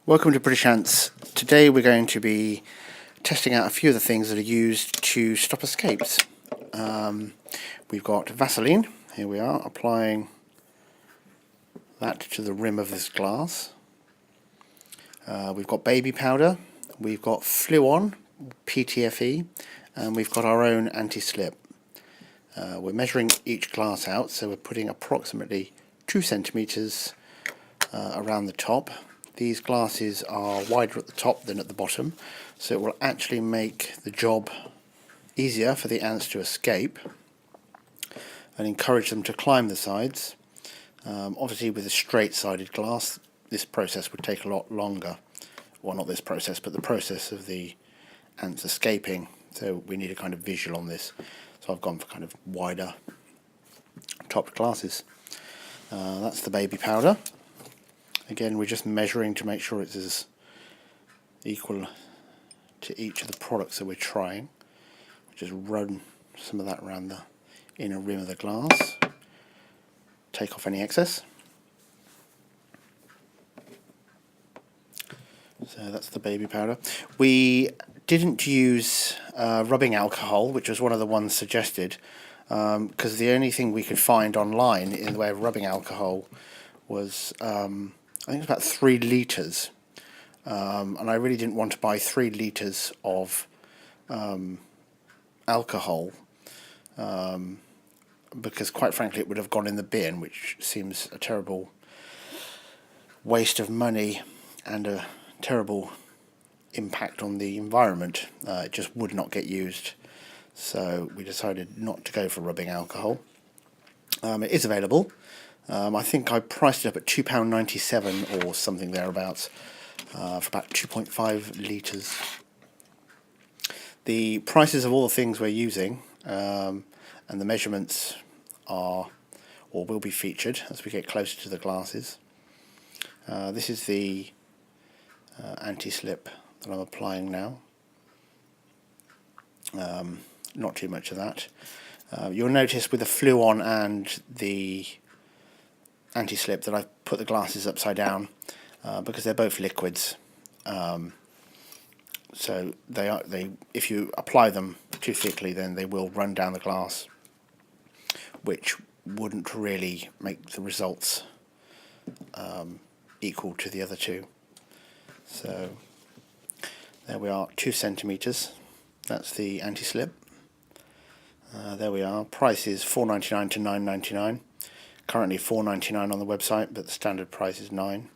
Welcome to British Ants. Today we're going to be testing out a few of the things that are used to stop escapes. We've got Vaseline. Here we are, applying that to the rim of this glass. We've got baby powder, we've got Fluon, PTFE, and we've got our own anti-slip. We're measuring each glass out, so we're putting approximately 2 centimeters around the top. These glasses are wider at the top than at the bottom, so it will actually make the job easier for the ants to escape and encourage them to climb the sides. Obviously with a straight-sided glass this process would take a lot longer. Well, not this process, but the process of the ants escaping, so we need a kind of visual on this. So I've gone for kind of wider topped glasses. That's the baby powder. Again, we're just measuring to make sure it's as equal to each of the products that we're trying. Just run some of that around the inner rim of the glass. Take off any excess. So that's the baby powder. We didn't use rubbing alcohol, which was one of the ones suggested, because the only thing we could find online in the way of rubbing alcohol was I think it's about 3 litres, and I really didn't want to buy 3 litres of alcohol, because quite frankly it would have gone in the bin, which seems a terrible waste of money and a terrible impact on the environment. It just would not get used, so we decided not to go for rubbing alcohol. It is available. I think I priced it up at £2.97 or something thereabouts for about 2.5 litres. The prices of all the things we're using and the measurements are or will be featured as we get closer to the glasses. This is the anti-slip that I'm applying now. Not too much of that. You'll notice with the Fluon and the anti-slip that I've put the glasses upside down because they're both liquids. So if you apply them too thickly, then they will run down the glass, which wouldn't really make the results equal to the other two. So there we are, 2 centimeters. That's the anti-slip. There we are. Price is $4.99 to $9.99. Currently $4.99 on the website, but the standard price is $9.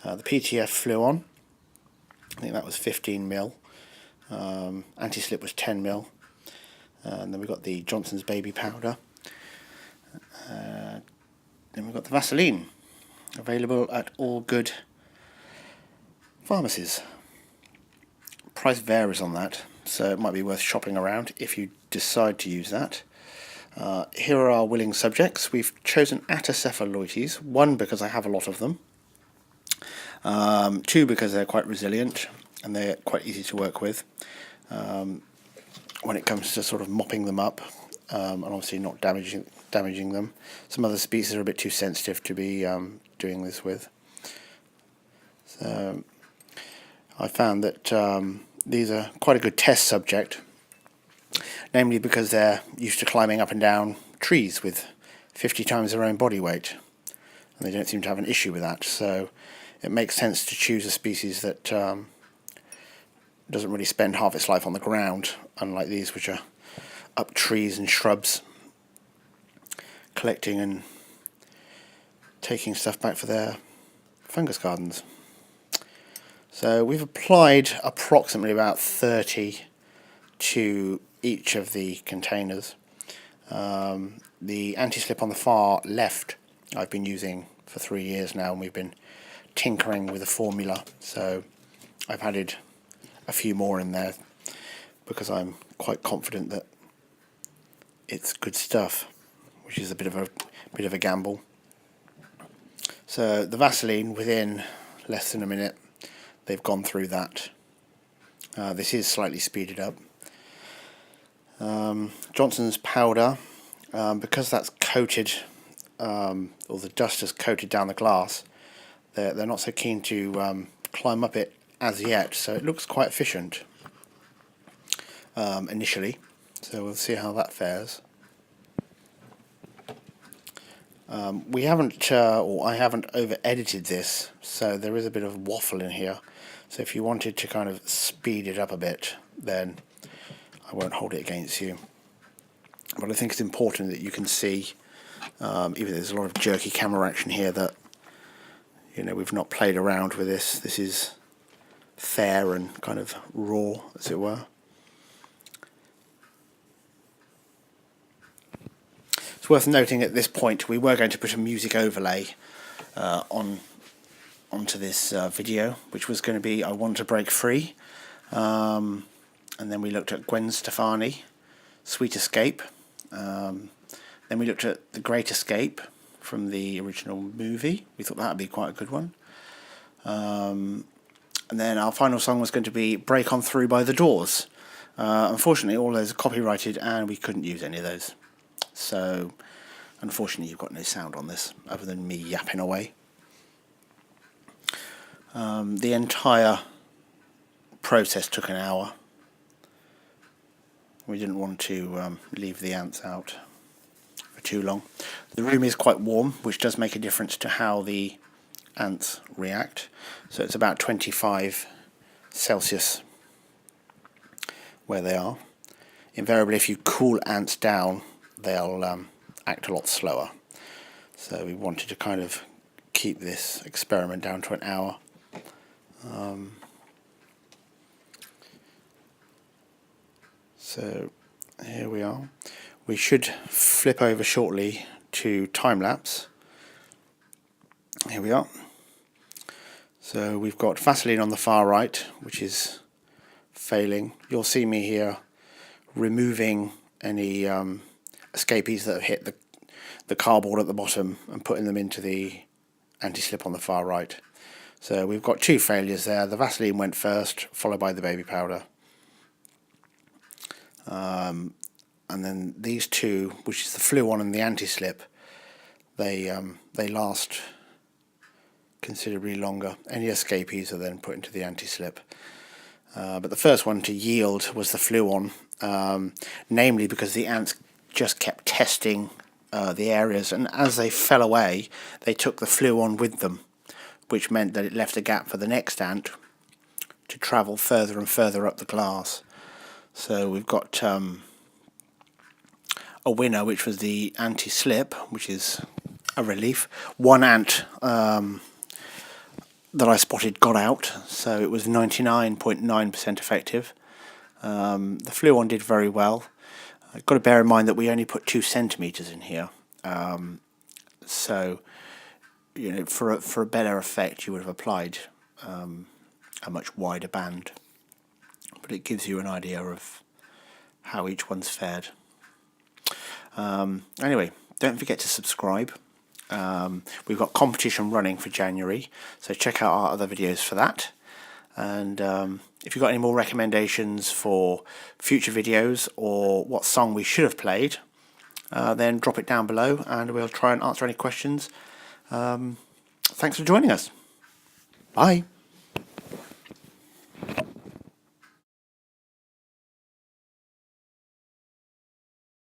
The PTF Fluon, I think that was 15 ml. Anti-slip was 10 ml. And then we've got the Johnson's baby powder. Then we've got the Vaseline, available at all good pharmacies. Price varies on that, so it might be worth shopping around if you decide to use that. Here are our willing subjects. We've chosen Atacephalotes, 1 because I have a lot of them, 2 because they're quite resilient and they're quite easy to work with when it comes to sort of mopping them up and obviously not damaging them. Some other species are a bit too sensitive to be doing this with. So I found that these are quite a good test subject, namely because they're used to climbing up and down trees with 50 times their own body weight, and they don't seem to have an issue with that, so it makes sense to choose a species that doesn't really spend half its life on the ground, unlike these which are up trees and shrubs, collecting and taking stuff back for their fungus gardens. So we've applied approximately about 30 to each of the containers. The anti-slip on the far left I've been using for 3 years now, and we've been tinkering with the formula, so I've added a few more in there because I'm quite confident that it's good stuff, which is a bit of a gamble. So the Vaseline, within less than a minute they've gone through that. This is slightly speeded up. Johnson's powder, because that's coated, or the dust has coated down the glass, they're not so keen to climb up it as yet, so it looks quite efficient initially. So we'll see how that fares. We haven't, or I haven't over-edited this, so there is a bit of waffle in here. So if you wanted to kind of speed it up a bit, then I won't hold it against you. But I think it's important that you can see, even though there's a lot of jerky camera action here, that we've not played around with this. This is fair and kind of raw, as it were. It's worth noting at this point we were going to put a music overlay onto this video, which was going to be I Want to Break Free, and then we looked at Gwen Stefani, Sweet Escape, then we looked at The Great Escape from the original movie. We thought that would be quite a good one, and then our final song was going to be Break On Through by The Doors. Unfortunately all those are copyrighted and we couldn't use any of those, so unfortunately you've got no sound on this other than me yapping away. The entire process took an hour. We didn't want to leave the ants out for too long. The room is quite warm, which does make a difference to how the ants react. So it's about 25 Celsius where they are. Invariably, if you cool ants down, they'll act a lot slower. So we wanted to kind of keep this experiment down to an hour. So here we are. We should flip over shortly to time-lapse. Here we are. So we've got Vaseline on the far right, which is failing. You'll see me here removing any escapees that have hit the cardboard at the bottom and putting them into the anti-slip on the far right. So we've got two failures there. The Vaseline went first, followed by the baby powder. And then these two, which is the Fluon and the anti-slip, they last considerably longer. Any escapees are then put into the anti-slip. But the first one to yield was the Fluon, namely because the ants just kept testing the areas, and as they fell away, they took the Fluon with them, which meant that it left a gap for the next ant to travel further and further up the glass. So we've got a winner, which was the anti-slip, which is a relief. One ant that I spotted got out, so it was 99.9% effective. The Fluon did very well. I've got to bear in mind that we only put 2 centimeters in here, so for a better effect you would have applied a much wider band, but it gives you an idea of how each one's fared. Anyway, don't forget to subscribe. We've got competition running for January, so check out our other videos for that. And if you've got any more recommendations for future videos or what song we should have played, then drop it down below and we'll try and answer any questions. Thanks for joining us. Bye.